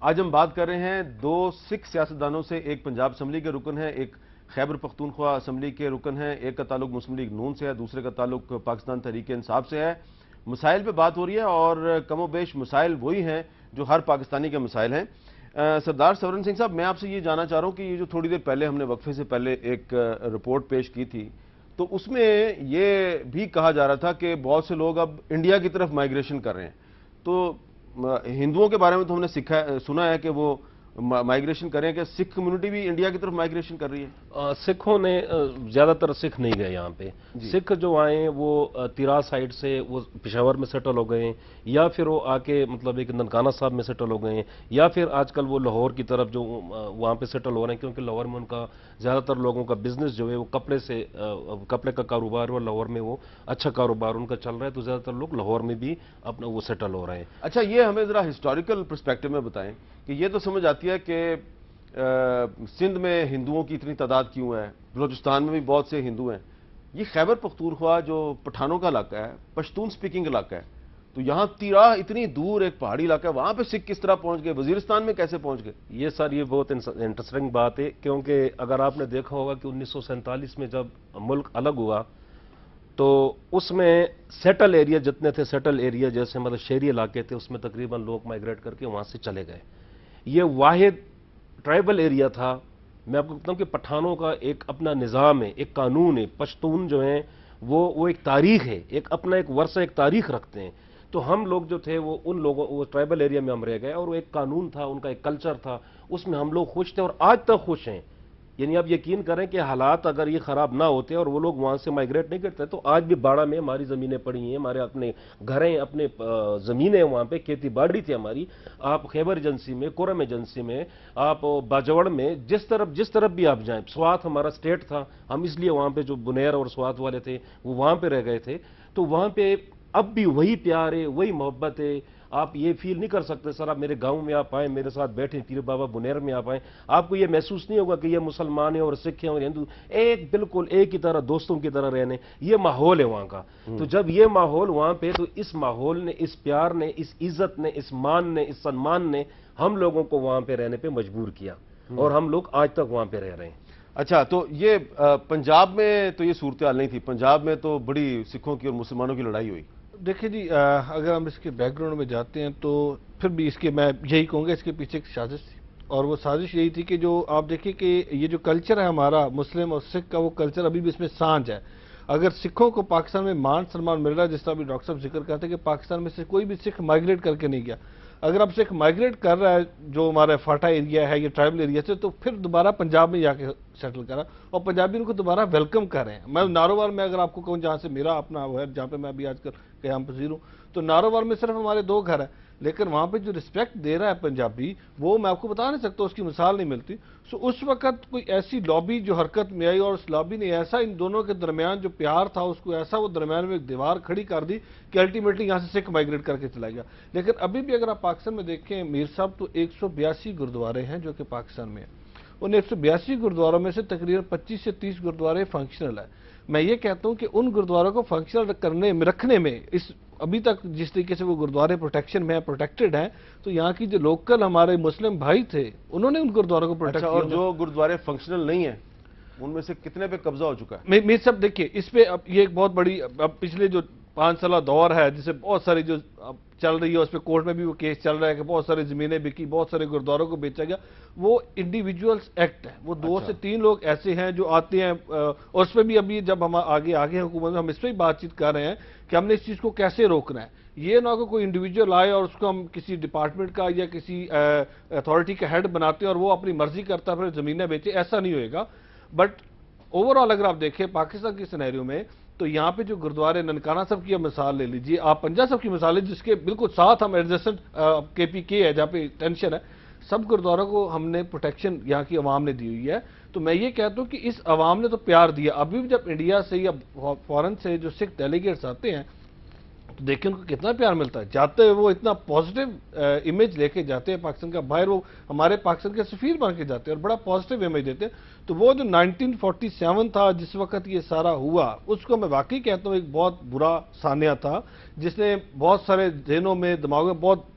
آج ہم بات کر رہے ہیں دو سکھ سیاستدانوں سے، ایک پنجاب اسمبلی کے رکن ہیں، ایک خیبر پختونخوا اسمبلی کے رکن ہیں، ایک کا تعلق مسلم لیگ نون سے ہے، دوسرے کا تعلق پاکستان تحریک انصاف سے ہے۔ مسائل پہ بات ہو رہی ہے اور کم و بیش مسائل وہی ہیں جو ہر پاکستانی کے مسائل ہیں۔ سردار سورن سنگھ صاحب، میں آپ سے یہ جاننا چاہ رہا ہوں کہ یہ جو تھوڑی دیر پہلے ہم نے وقفے سے پہلے ایک رپورٹ پیش کی تھی، تو اس میں یہ بھی کہا جا رہا تھا کہ بہت سے لوگ اب انڈیا کی طرف مائیگریشن کر رہے ہیں۔ تو ہندوؤں کے بارے میں تو ہم نے سنا ہے کہ وہ مائیگریشن کریں، کہ سکھ کمیونٹی بھی انڈیا کی طرف مائیگریشن کر رہی ہے؟ سکھوں نے زیادہ تر سکھ نہیں گئے یہاں پہ، سکھ جو آئے ہیں وہ تیرا سائڈ سے وہ پشاور میں سیٹل ہو گئے ہیں، یا پھر وہ آ کے مطلب ایک ننکانہ صاحب میں سیٹل ہو گئے ہیں، یا پھر آج کل وہ لاہور کی طرف جو وہاں پہ سیٹل ہو رہے ہیں، کیونکہ لاہور میں ان کا زیادہ تر لوگوں کا بزنس جو ہے وہ کپڑے کا کاروبار اور لاہور میں وہ اچھا کاروبار ان کا چل رہا ہے، تو زیادہ تر لوگ لاہور میں بھی اپنا وہ سیٹل ہو رہے ہیں۔ اچھا، یہ ہمیں ذرا ہسٹوریکل پرسپیکٹو میں بتائیں کہ یہ تو سمجھ آتی ہے کہ سندھ میں ہندوؤں کی اتنی تعداد کیوں ہے، بلوچستان میں بھی بہت سے ہندو ہیں، یہ خیبر پختونخوا جو پٹھانوں کا علاقہ ہے، پشتون سپیکنگ علاقہ ہے، تو یہاں تیرا اتنی دور ایک پہاڑی علاقہ ہے، وہاں پہ سکھ کس طرح پہنچ گئے، وزیرستان میں کیسے پہنچ گئے؟ یہ سر یہ بہت انٹرسٹنگ بات ہے، کیونکہ اگر آپ نے دیکھا ہوگا کہ 1947 میں جب ملک الگ ہوا تو اس میں سیٹل ایریا جتنے تھے، سیٹل ایریا جیسے مطلب شہری علاقے تھے، اس میں تقریباً لوگ مائیگریٹ کر کے وہاں سے چلے گئے۔ یہ واحد ٹرائبل ایریا تھا۔ میں آپ کو کہتا ہوں کہ پٹھانوں کا ایک اپنا نظام ہے، ایک قانون ہے، پشتون جو ہیں وہ ایک تاریخ ہے، ایک اپنا ایک ورثہ، ایک تاریخ رکھتے ہیں۔ تو ہم لوگ جو تھے وہ ان لوگوں وہ ٹرائبل ایریا میں ہم رہ گئے، اور وہ ایک قانون تھا، ان کا ایک کلچر تھا، اس میں ہم لوگ خوش تھے اور آج تک خوش ہیں۔ یعنی آپ یقین کریں کہ حالات اگر یہ خراب نہ ہوتے اور وہ لوگ وہاں سے مائیگریٹ نہیں کرتے تو آج بھی باڑہ میں ہماری زمینیں پڑی ہیں، ہمارے اپنے گھر ہیں، اپنے زمینیں وہاں پہ کھیتی باڑی تھی ہماری۔ آپ خیبر ایجنسی میں، کورم ایجنسی میں، آپ باجوڑ میں، جس طرف بھی آپ جائیں، سوات ہمارا سٹیٹ تھا، ہم اس لیے وہاں پہ جو بنیر اور سوات والے تھے وہ وہاں پہ رہ گئے تھے، تو وہاں پہ اب بھی وہی پیار ہے، وہی محبت ہے۔ آپ یہ فیل نہیں کر سکتے سر، آپ میرے گاؤں میں آپ آئیں، میرے ساتھ بیٹھیں، پیر بابا بنیر میں آپ آئیں، آپ کو یہ محسوس نہیں ہوگا کہ یہ مسلمان ہیں اور سکھ ہیں اور ہندو، بالکل ایک ہی طرح دوستوں کی طرح رہنے، یہ ماحول ہے وہاں کا۔ تو جب یہ ماحول وہاں پہ، تو اس ماحول نے، اس پیار نے، اس عزت نے، اس مان نے، اس سنمان نے ہم لوگوں کو وہاں پہ رہنے پہ مجبور کیا، اور ہم لوگ آج تک وہاں پہ رہ رہے ہیں۔ اچھا، تو یہ پنجاب میں تو یہ صورتحال نہیں تھی، پنجاب میں تو بڑی سکھوں کی اور مسلمانوں کی لڑائی ہوئی۔ دیکھیں جی، اگر ہم اس کے بیک گراؤنڈ میں جاتے ہیں تو پھر بھی اس کے میں یہی کہوں گا اس کے پیچھے ایک سازش تھی، اور وہ سازش یہی تھی کہ جو آپ دیکھیں کہ یہ جو کلچر ہے ہمارا مسلم اور سکھ کا، وہ کلچر ابھی بھی اس میں سانج ہے۔ اگر سکھوں کو پاکستان میں مان سلمان مل رہا ہے، جس طرح بھی ڈاکٹر صاحب ذکر کرتے ہیں کہ پاکستان میں سے کوئی بھی سکھ مائیگریٹ کر کے نہیں گیا، اگر اب سکھ مائیگریٹ کر رہا ہے جو ہمارا فاٹا ایریا ہے، یہ ٹرائبل ایریا سے، تو پھر دوبارہ پنجاب میں جا کے سیٹل کرا، اور پنجابی ان کو دوبارہ ویلکم کر رہے ہیں۔ میں نارووار میں اگر آپ کو کہوں، جہاں سے میرا اپنا وہ ہے، جہاں پہ میں ابھی آج کل قیام پذیر ہوں، تو نارووار میں صرف ہمارے 2 گھر ہیں، لیکن وہاں پہ جو رسپیکٹ دے رہا ہے پنجابی، وہ میں آپ کو بتا نہیں سکتا، اس کی مثال نہیں ملتی۔ سو اس وقت کوئی ایسی لابی جو حرکت میں آئی، اور اس لابی نے ایسا ان دونوں کے درمیان جو پیار تھا اس کو ایسا وہ درمیان میں ایک دیوار کھڑی کر دی کہ الٹیمیٹلی یہاں سے سکھ مائیگریٹ کر کے چلا گیا۔ لیکن ابھی بھی اگر آپ پاکستان میں دیکھیں میر صاحب، تو 182 گردوارے ہیں جو کہ پاکستان میں ہیں، ان 182 گردواروں میں سے تقریباً 25 سے 30 گردوارے فنکشنل ہیں۔ میں یہ کہتا ہوں کہ ان گردواروں کو فنکشنل رکھنے میں ابھی تک جس طریقے سے وہ گردوارے پروٹیکشن میں پروٹیکٹڈ ہیں، تو یہاں کی جو لوکل ہمارے مسلم بھائی تھے انہوں نے ان گردواروں کو پروٹیکٹ کیا۔ اور جو گردوارے فنکشنل نہیں ہیں ان میں سے کتنے پہ قبضہ ہو چکا ہے؟ میر صاحب دیکھیے، اس پہ اب یہ ایک بہت بڑی، اب پچھلے جو 5 سالہ دور ہے جسے بہت ساری جو چل رہی ہے، اس پہ کورٹ میں بھی وہ کیس چل رہا ہے کہ بہت سارے زمینیں بکی، بہت سارے گردواروں کو بیچا گیا، وہ انڈیویجولز ایکٹ ہے، وہ 2 سے 3 لوگ ایسے ہیں جو آتے ہیں، اور اس پہ بھی ابھی جب ہم آگے حکومت میں ہم اس پہ ہی بات چیت کر رہے ہیں کہ ہم نے اس چیز کو کیسے روکنا ہے۔ یہ نہ کہ کوئی انڈیویجول آئے اور اس کو ہم کسی ڈپارٹمنٹ کا یا کسی اتھارٹی کا ہیڈ بناتے ہیں اور وہ اپنی مرضی کرتا ہے پھر زمینیں بیچے، ایسا نہیں ہوئے گا۔ بٹ اوور آل اگر آپ دیکھیں پاکستان کی سینیریو میں، تو یہاں پہ جو گردوارے ننکانہ صاحب کی مثال لے لیجئے، آپ پنجا صاحب کی مثال ہے جس کے بالکل ساتھ ہم ایڈجسٹنٹ کے پی کے ہے جہاں پہ ٹینشن ہے، سب گردواروں کو ہم نے پروٹیکشن یہاں کی عوام نے دی ہوئی ہے۔ تو میں یہ کہتا ہوں کہ اس عوام نے تو پیار دیا، ابھی بھی جب انڈیا سے یا فورن سے جو سکھ ڈیلیگیٹس آتے ہیں تو دیکھیں ان کو کتنا پیار ملتا ہے، جاتے ہوئے وہ اتنا پازیٹیو امیج لے کے جاتے ہیں پاکستان کا، باہر وہ ہمارے پاکستان کے سفیر بن کے جاتے ہیں اور بڑا پازیٹیو امیج دیتے ہیں۔ تو وہ جو 1947 تھا جس وقت یہ سارا ہوا، اس کو میں واقعی کہتا ہوں ایک بہت برا سانحہ تھا، جس نے بہت سارے ذہنوں میں، دماغوں میں بہت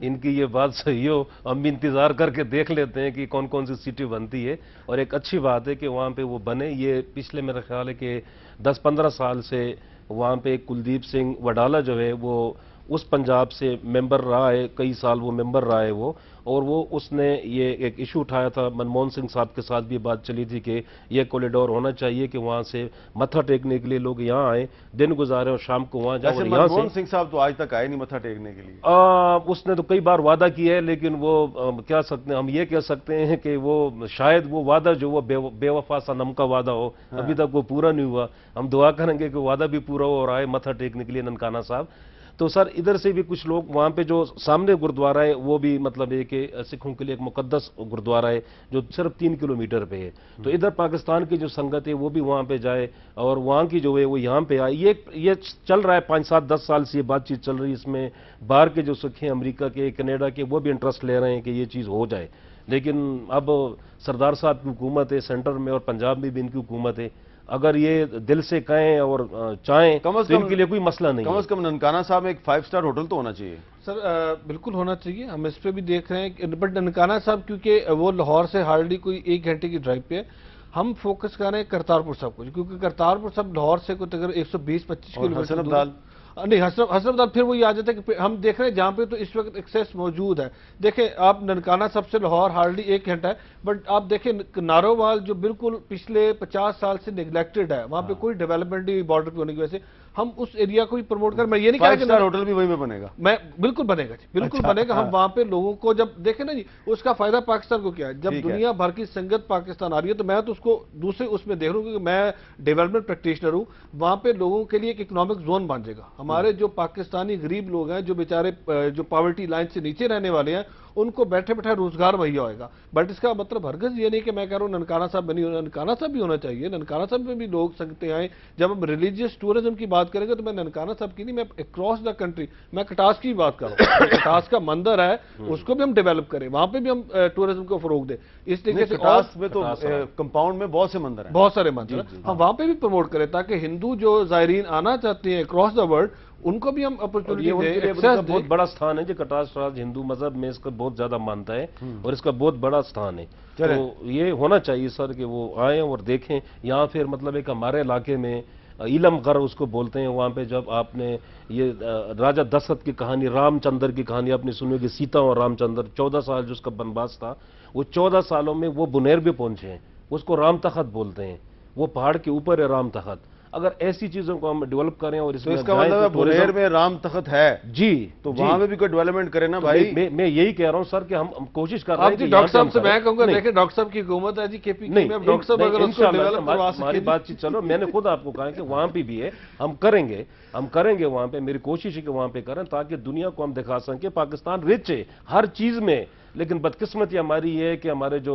ان کی یہ بات صحیح ہو، ہم بھی انتظار کر کے دیکھ لیتے ہیں کہ کون کون سی سیٹیں بنتی ہے، اور ایک اچھی بات ہے کہ وہاں پہ وہ بنے۔ یہ پچھلے میرا خیال ہے کہ 10-15 سال سے وہاں پہ کلدیپ سنگھ وڈالہ جو ہے وہ اس پنجاب سے ممبر رہا ہے، کئی سال وہ ممبر رہا ہے وہ، اور وہ اس نے یہ ایک ایشو اٹھایا تھا، منموہن سنگھ صاحب کے ساتھ بھی بات چلی تھی کہ یہ کوریڈور ہونا چاہیے کہ وہاں سے متھا ٹیکنے کے لیے لوگ یہاں آئیں، دن گزارے اور شام کو وہاں جائیں، اور یہاں سے منموہن سنگھ صاحب تو آج تک آئے نہیں متھا ٹیکنے کے لیے۔ اس نے تو کئی بار وعدہ کیا ہے، لیکن وہ کیا سکتے ہیں، ہم یہ کہہ سکتے ہیں کہ وہ شاید وہ وعدہ جو وہ بے وفا صنم کا وعدہ ہو، ابھی تک وہ پورا نہیں ہوا۔ ہم دعا کریں گے کہ وعدہ بھی پورا ہو اور آئے متھا ٹیکنے کے لیے ننکانہ صاحب۔ تو سر ادھر سے بھی کچھ لوگ وہاں پہ جو سامنے گردوارہ ہے وہ بھی مطلب ہے کہ سکھوں کے لیے ایک مقدس گردوارہ ہے جو صرف 3 کلومیٹر پہ ہے، تو ادھر پاکستان کی جو سنگت ہے وہ بھی وہاں پہ جائے اور وہاں کی جو ہے وہ یہاں پہ آئے۔ یہ چل رہا ہے 5-7-10 سال سے یہ بات چیت چل رہی ہے، اس میں باہر کے جو سکھ ہیں، امریکہ کے، کینیڈا کے، وہ بھی انٹرسٹ لے رہے ہیں کہ یہ چیز ہو جائے، لیکن اب سردار صاحب کی حکومت ہے سینٹر میں اور پنجاب میں بھی ان کی حکومت ہے، اگر یہ دل سے کہیں اور چاہیں تو ان کے لیے کوئی مسئلہ نہیں ہے۔ کم از کم ننکانہ صاحب میں ایک 5 سٹار ہوٹل تو ہونا چاہیے سر، بالکل ہونا چاہیے، ہم اس پہ بھی دیکھ رہے ہیں، بٹ ننکانہ صاحب کیونکہ وہ لاہور سے ہارڈلی کوئی 1 گھنٹے کی ڈرائیو پہ ہے، ہم فوکس کر رہے ہیں کرتارپور صاحب کو، کیونکہ کرتارپور صاحب لاہور سے کوئی تقریباً 120-25 کلومیٹر حسن ابدال نہیں، حسن ابدال پھر وہ یہ آ جاتا ہے کہ ہم دیکھ رہے ہیں جہاں پہ تو اس وقت ایکسیس موجود ہے۔ دیکھیں آپ ننکانہ سب سے لاہور ہارڈلی 1 گھنٹہ ہے، بٹ آپ دیکھیں نارووال جو بالکل پچھلے 50 سال سے نیگلیکٹڈ ہے، وہاں پہ کوئی ڈیولپمنٹ نہیں بارڈر پہ ہونے کی وجہ سے، ہم اس ایریا کو بھی پروموٹ کر، میں یہ نہیں کہہ رہا 5 سٹار ہوٹل بھی وہیں میں بنے گا، میں بالکل بنے گا جی، بالکل بنے گا۔ ہم وہاں پہ لوگوں کو جب دیکھیں نا جی، اس کا فائدہ پاکستان کو کیا ہے، جب دنیا بھر کی سنگت پاکستان آ رہی ہے تو میں تو اس کو دوسرے اس میں دیکھ رہا ہوں، کیونکہ میں ڈیولپمنٹ پریکٹیشنر ہوں، وہاں پہ لوگوں کے لیے ایک اکنامک زون بن جائے گا۔ ہمارے جو پاکستانی غریب لوگ ہیں، جو بیچارے جو پاورٹی لائن سے نیچے رہنے والے ہیں، ان کو بیٹھے بیٹھے روزگار مہیا ہوئے گا۔ بٹ اس کا مطلب ہرگز یہ نہیں کہ میں کہہ رہا ہوں ننکانہ صاحب میں نہیں ہونا، ننکانہ صاحب بھی ہونا چاہیے، ننکانہ صاحب میں بھی لوگ سنگتیں آئیں۔ جب ہم ریلیجیس ٹورزم کی بات کریں گے تو میں ننکانہ صاحب کی نہیں، میں اکراس دا کنٹری، میں کٹاس کی بات کر رہا ہوں، کٹاس کا مندر ہے اس کو بھی ہم ڈیولپ کریں، وہاں پہ بھی ہم ٹورزم کو فروغ دیں۔ اس طریقے سے کٹاس میں تو کمپاؤنڈ میں بہت سے مندر ہیں، بہت سارے مندر ہیں، ہم وہاں پہ بھی پروموٹ کریں تاکہ ہندو جو زائرین آنا چاہتے ہیں اکراس دا ورلڈ ان کو بھی ہم اپرچونٹی دیں۔ بہت بڑا ستھان ہے جی کٹاس راج، ہندو مذہب میں اس کا بہت زیادہ مانتا ہے اور اس کا بہت بڑا ستھان ہے، تو یہ ہونا چاہیے سر کہ وہ آئیں اور دیکھیں یہاں۔ پھر مطلب ایک ہمارے علاقے میں علم غر اس کو بولتے ہیں، وہاں پہ جب آپ نے یہ راجہ دشرتھ کی کہانی، رام چندر کی کہانی آپ نے سنی ہوگی، سیتا اور رام چندر 14 سال جو اس کا بنواس تھا، وہ 14 سالوں میں وہ بنیر بھی پہنچے ہیں، اس کو رام تخت بولتے ہیں، وہ پہاڑ کے اوپر ہے رام تخت۔ اگر ایسی چیزوں کو ہم ڈیولپ کریں اور اس تو میں اس کا مطلب ہے بنیر میں رام تخت ہے جی، تو وہاں میں بھی کوئی ڈیولپمنٹ کرے نا بھائی۔ میں یہی کہہ رہا ہوں سر کہ ہم کوشش کر رہے ہیں آپ جی ڈاکٹر صاحب سے میں کہوں گا، دیکھیں ڈاکٹر صاحب کی حکومت ہے جی کے پی میں، ڈاکٹر صاحب اگر اس کو ڈیولپ کروا سکیں، ہماری بات چیت چلو، میں نے خود آپ کو کہا کہ وہاں پہ بھی ہے، ہم کریں گے وہاں پہ، میری کوشش ہے کہ وہاں پہ کریں تاکہ دنیا کو ہم دکھا سکیں کہ پاکستان رچ ہے ہر چیز میں، لیکن بدقسمتی ہماری یہ ہے کہ ہمارے جو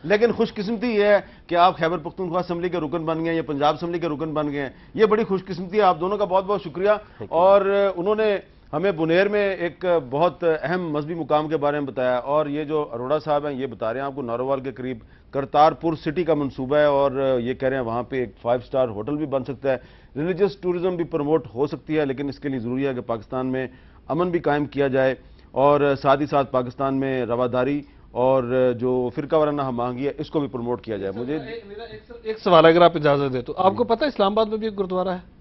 لیکن خوش قسمتی یہ ہے کہ آپ خیبر پختونخوا اسمبلی کے رکن بن گئے ہیں یا پنجاب اسمبلی کے رکن بن گئے ہیں، یہ بڑی خوش قسمتی ہے۔ آپ دونوں کا بہت بہت شکریہ، اور انہوں نے ہمیں بنیر میں ایک بہت اہم مذہبی مقام کے بارے میں بتایا، اور یہ جو اروڑا صاحب ہیں یہ بتا رہے ہیں آپ کو نارووال کے قریب کرتارپور سٹی کا منصوبہ ہے، اور یہ کہہ رہے ہیں وہاں پہ ایک 5 سٹار ہوٹل بھی بن سکتا ہے، ریلیجیس ٹورزم بھی پروموٹ ہو سکتی ہے، لیکن اس کے لیے ضروری ہے کہ پاکستان میں امن بھی قائم کیا جائے، اور ساتھ ہی ساتھ پاکستان میں رواداری اور جو فرقہ وارانہ ہم آہنگی ہے اس کو بھی پروموٹ کیا جائے۔ مجھے ایک سوال اگر آپ اجازت دیں تو، آپ کو پتہ ہے اسلام آباد میں بھی ایک گردوارہ ہے؟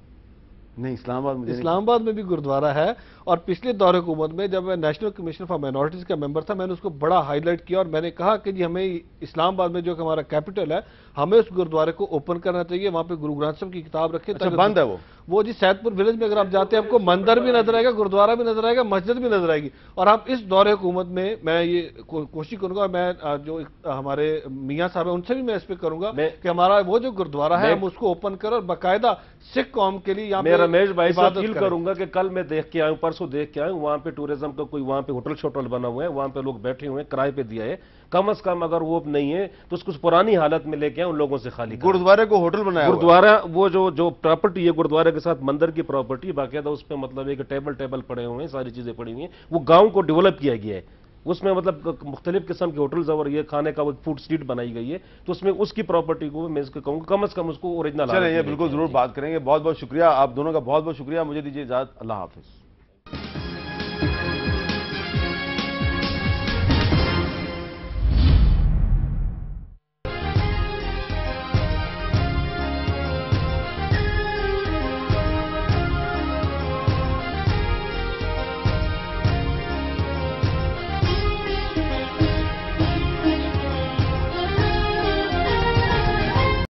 نہیں، اسلام آباد مجھے اسلام آباد میں بھی گردوارہ ہے، اور پچھلے دور حکومت میں جب میں نیشنل کمیشن فار مائنورٹیز کا ممبر تھا، میں نے اس کو بڑا ہائی لائٹ کیا اور میں نے کہا کہ جی ہمیں اسلام آباد میں جو کہ ہمارا کیپٹل ہے، ہمیں اس گردوارے کو اوپن کرنا چاہیے، وہاں پہ گرو گرانتھ صاحب کی کتاب رکھیں۔ اچھا بند ہے وہ جی سید پور ولیج میں اگر آپ جاتے ہیں آپ کو مندر بھی نظر آئے گا، گردوارہ بھی نظر آئے گا، مسجد بھی نظر آئے گی، اور آپ اس دور حکومت میں یہ کوشش کروں گا، میں جو ہمارے میاں صاحب ہیں ان سے بھی میں اس پہ کروں گا کہ ہمارا وہ جو گردوارہ ہے ہم اس کو اوپن کریں اور باقاعدہ سکھ قوم کے لیے یہاں پہ رمیش بھائی سے اپیل کروں گا کہ کل میں دیکھ کے آئوں، پرسوں دیکھ کے آئوں، وہاں پہ ٹورزم کا کوئی وہاں پہ ہوٹل شوٹل بنا ہوا ہے، وہاں پہ لوگ بیٹھے ہوئے ہیں، کرائے پہ دیا ہے، کم از کم اگر وہ نہیں ہے تو اس کو پرانی حالت میں لے کے آئیں، ان لوگوں سے خالی کریں۔ گردوارے کو ہوٹل بنایا ہوا ہے، گردوارہ وہ جو پراپرٹی ہے گردوارے کے ساتھ مندر کی پراپرٹی، باقاعدہ اس پہ مطلب ایک ٹیبل پڑے ہوئے ہیں، ساری چیزیں پڑی ہوئی ہیں، وہ گاؤں کو ڈیولپ کیا گیا ہے، اس میں مطلب مختلف قسم کے ہوٹلز اور یہ کھانے کا وہ فوڈ اسٹریٹ بنائی گئی ہے، تو اس میں اس کی پراپرٹی کو میں اس کو کہوں گا کم از کم اس کو اوریجنل۔ چلیں یہ بالکل ضرور بات کریں گے۔ بہت بہت شکریہ آپ دونوں کا، بہت بہت شکریہ، مجھے دیجیے اجازت، اللہ حافظ۔